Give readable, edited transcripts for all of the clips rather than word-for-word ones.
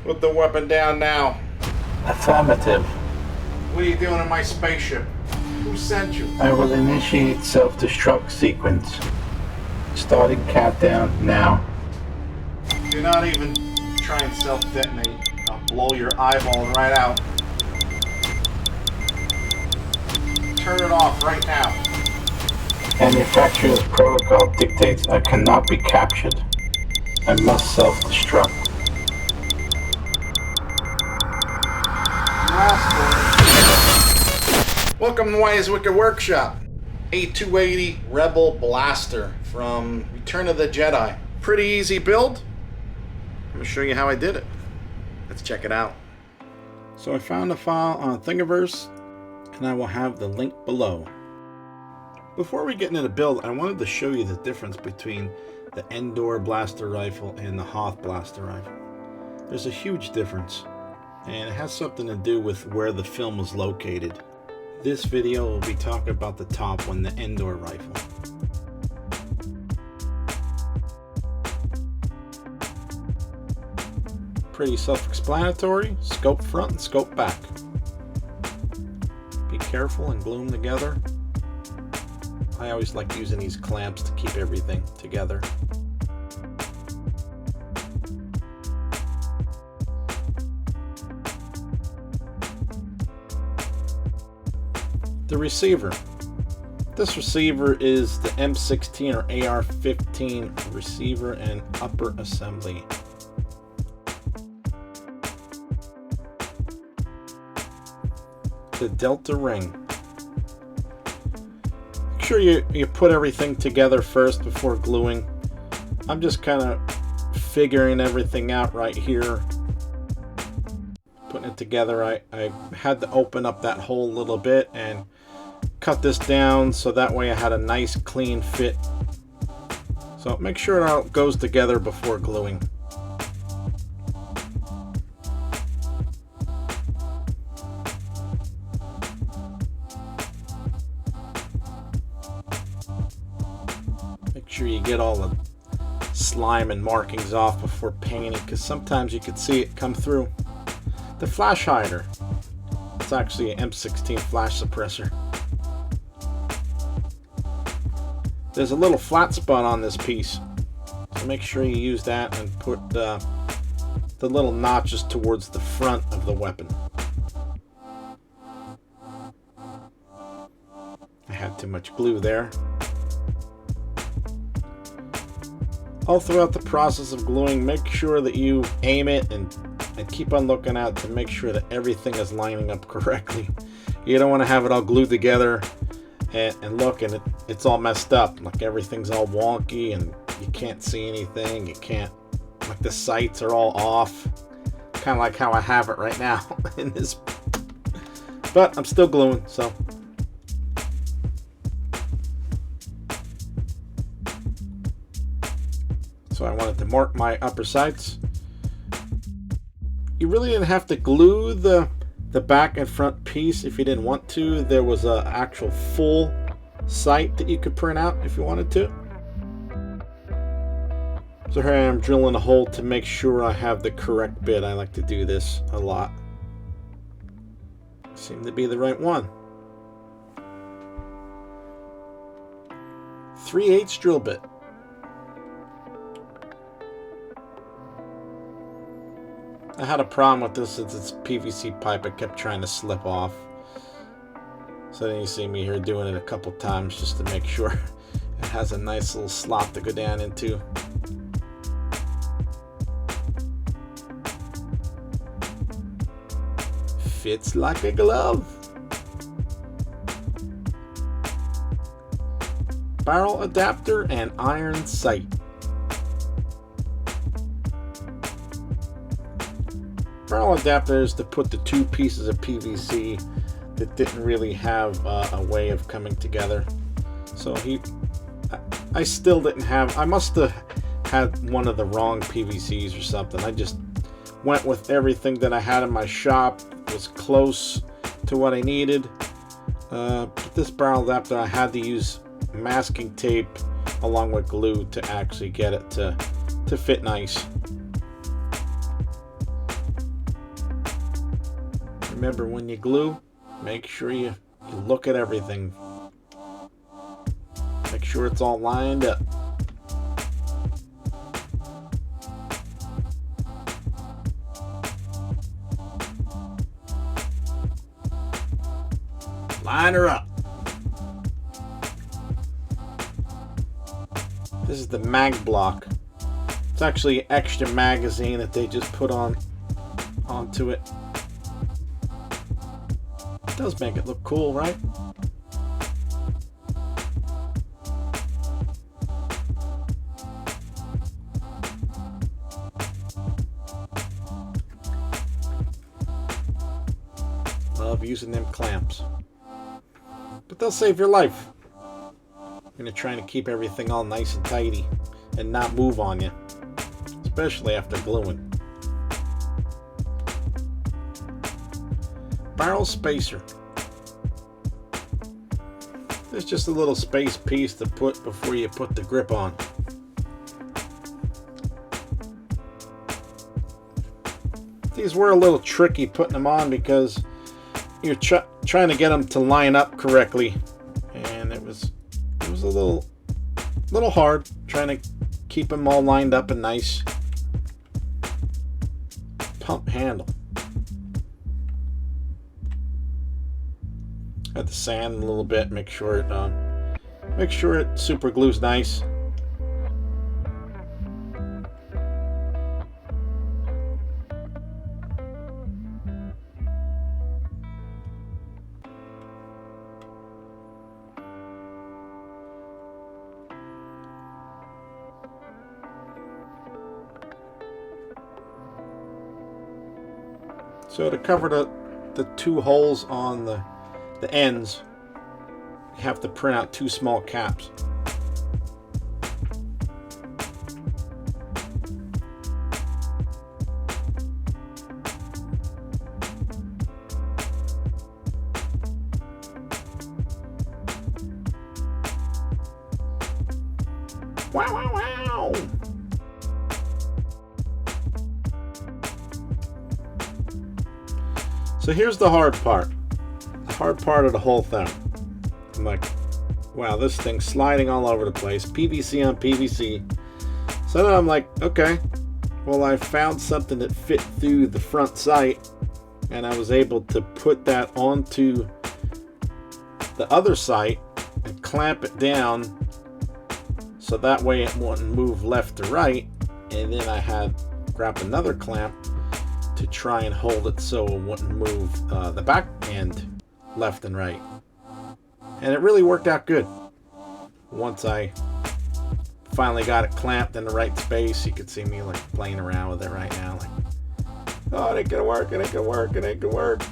Put the weapon down now. Affirmative. What are you doing in my spaceship? Who sent you? I will initiate self-destruct sequence. Starting countdown now. Do not even try and self-detonate. I'll blow your eyeball right out. Turn it off right now. Manufacturer's protocol dictates I cannot be captured. I must self-destruct. Welcome to Wyatt's Wicked Workshop. A280 Rebel Blaster from Return of the Jedi. Pretty easy build. I'm going to show you how I did it. Let's check it out. So I found a file on Thingiverse, and I will have the link below. Before we get into the build, I wanted to show you the difference between the Endor Blaster Rifle and the Hoth Blaster Rifle. There's a huge difference, and it has something to do with where the film was located. This video will be talking about the top one, the Endor rifle. Pretty self-explanatory. Scope front and scope back. Be careful and glue them together. I always like using these clamps to keep everything together. The receiver. This receiver is the M16 or AR-15 receiver and upper assembly. The Delta ring. Make sure you put everything together first before gluing. I'm just kind of figuring everything out right here. Putting it together, I had to open up that hole a little bit and cut this down so that way I had a nice clean fit. So make sure it all goes together before gluing. Make sure you get all the slime and markings off before painting, because sometimes you could see it come through. The flash hider. It's actually an M16 flash suppressor. There's a little flat spot on this piece, so make sure you use that and put the little notches towards the front of the weapon. I had too much glue there. All throughout the process of gluing, make sure that you aim it and keep on looking out to make sure that everything is lining up correctly. You don't want to have it all glued together and look, and it's all messed up, like everything's all wonky and you can't see anything. You can't, like the sights are all off, kind of like how I have it right now in this, but I'm still gluing. So I wanted to mark my upper sights. You really didn't have to glue the back and front piece if you didn't want to. There was an actual full sight that you could print out if you wanted to. So here I am drilling a hole to make sure I have the correct bit. I like to do this a lot. Seemed to be the right one. 3/8 drill bit. I had a problem with this. It's PVC pipe. I kept trying to slip off. So then you see me here doing it a couple times just to make sure it has a nice little slot to go down into. Fits like a glove. Barrel adapter and iron sight. Barrel adapter is to put the two pieces of PVC that didn't really have a way of coming together. So I still didn't have, I must have had one of the wrong PVCs or something. I just went with everything that I had in my shop. It was close to what I needed. But this barrel adapter, I had to use masking tape along with glue to actually get it to fit nice. Remember, when you glue, make sure you look at everything. Make sure it's all lined up. Line her up. This is the mag block. It's actually an extra magazine that they just put onto it. It does make it look cool, right? Love using them clamps. But they'll save your life. You're gonna try to keep everything all nice and tidy and not move on you, especially after gluing. Barrel spacer. There's just a little space piece to put before you put the grip on. These were a little tricky putting them on because you're trying to get them to line up correctly, and it was a little hard trying to keep them all lined up and nice. Pump handle. Had to sand a little bit, make sure it super glues nice. So to cover the two holes on the ends, you have to print out two small caps. Wow, wow, wow! So here's the hard part. The hard part of the whole thing. I'm like, wow, this thing's sliding all over the place. PVC on PVC. So then I'm like, okay, well, I found something that fit through the front sight, and I was able to put that onto the other sight and clamp it down so that way it wouldn't move left to right. And then I had grabbed another clamp to try and hold it so it wouldn't move the back end left and right. And it really worked out good. Once I finally got it clamped in the right space, you could see me like playing around with it right now. Like, oh, it ain't gonna work, it ain't gonna work, it ain't gonna work.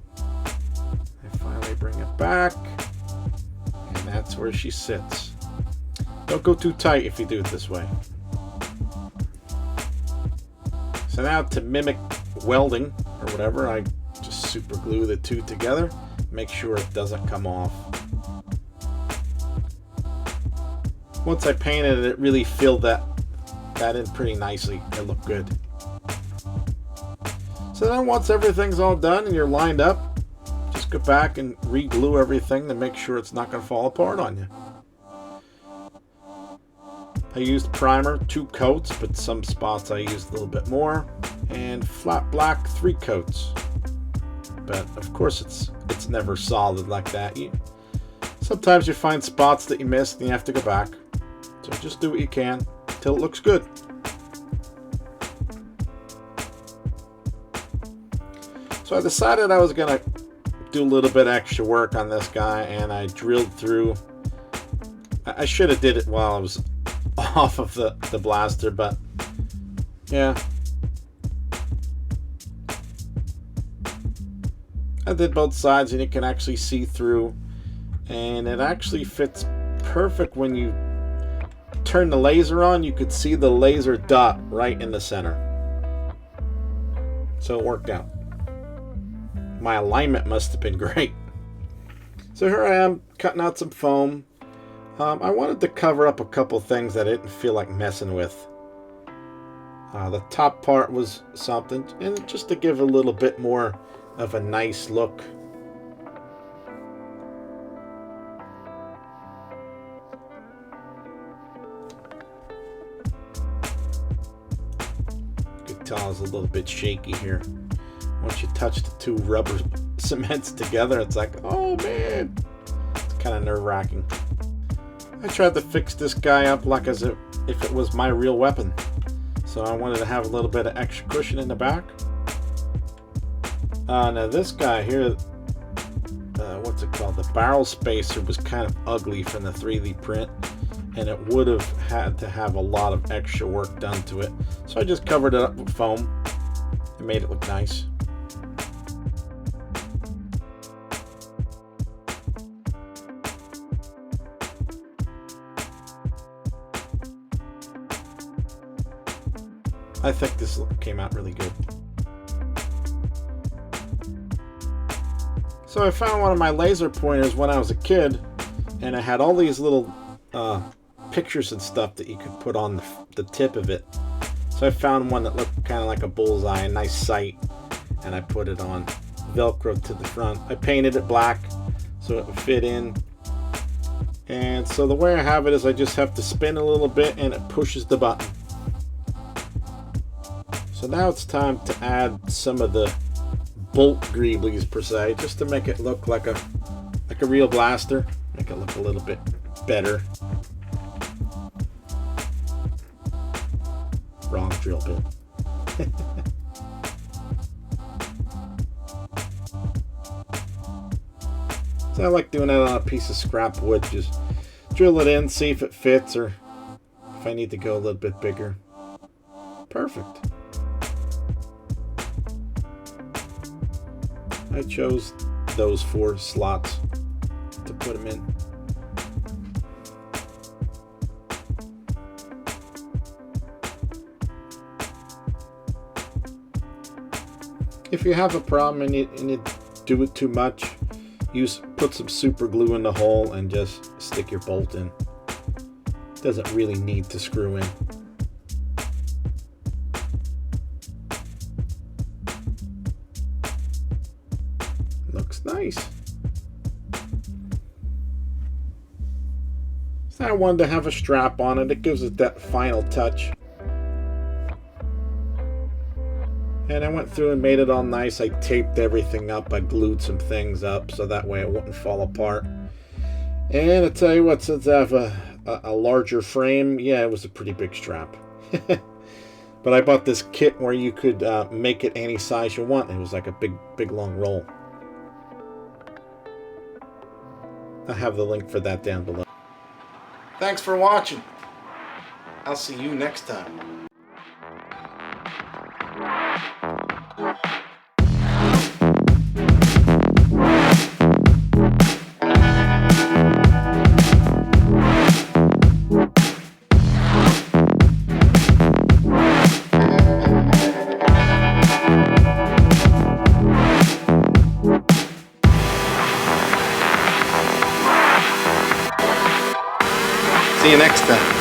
I finally bring it back, and that's where she sits. Don't go too tight if you do it this way. So now to mimic welding or whatever, I just super glue the two together, make sure it doesn't come off. Once I painted it, it really filled that in pretty nicely. It looked good. So then once everything's all done and you're lined up, just go back and re-glue everything to make sure it's not going to fall apart on you. I used primer 2 coats, but some spots I used a little bit more, and flat black 3 coats. But of course it's never solid like that. Sometimes you find spots that you missed and you have to go back. So just do what you can till it looks good. So I decided I was gonna do a little bit extra work on this guy, and I drilled through. I should have did it while I was off of the blaster, but yeah, I did both sides, and you can actually see through, and it actually fits perfect. When you turn the laser on, you could see the laser dot right in the center, so it worked out. My alignment must have been great. So here I am cutting out some foam. I wanted to cover up a couple things that I didn't feel like messing with. The top part was something, and just to give a little bit more of a nice look. You can tell it's a little bit shaky here. Once you touch the two rubber cements together, it's like, oh man, it's kind of nerve-wracking. I tried to fix this guy up like as if it was my real weapon. So I wanted to have a little bit of extra cushion in the back. Now this guy here, what's it called? The barrel spacer was kind of ugly from the 3D print, and it would have had to have a lot of extra work done to it. So I just covered it up with foam and made it look nice. I think this came out really good. So I found one of my laser pointers when I was a kid, and it had all these little pictures and stuff that you could put on the tip of it. So I found one that looked kind of like a bullseye, a nice sight, and I put it on Velcro to the front. I painted it black so it would fit in. And so the way I have it is I just have to spin a little bit and it pushes the button. So now it's time to add some of the bolt greeblies per se, just to make it look like a real blaster, make it look a little bit better. Wrong drill bit. So I like doing that on a piece of scrap wood, just drill it in, see if it fits, or if I need to go a little bit bigger. Perfect. I chose those 4 slots to put them in. If you have a problem and you do it too much, put some super glue in the hole and just stick your bolt in. Doesn't really need to screw in. Looks nice. So I wanted to have a strap on it. It gives it that final touch. And I went through and made it all nice. I taped everything up. I glued some things up so that way it wouldn't fall apart. And I tell you what, since I have a larger frame, yeah, it was a pretty big strap. But I bought this kit where you could make it any size you want. It was like a big long roll. I have the link for that down below. Thanks for watching. I'll see you next time. See you next time.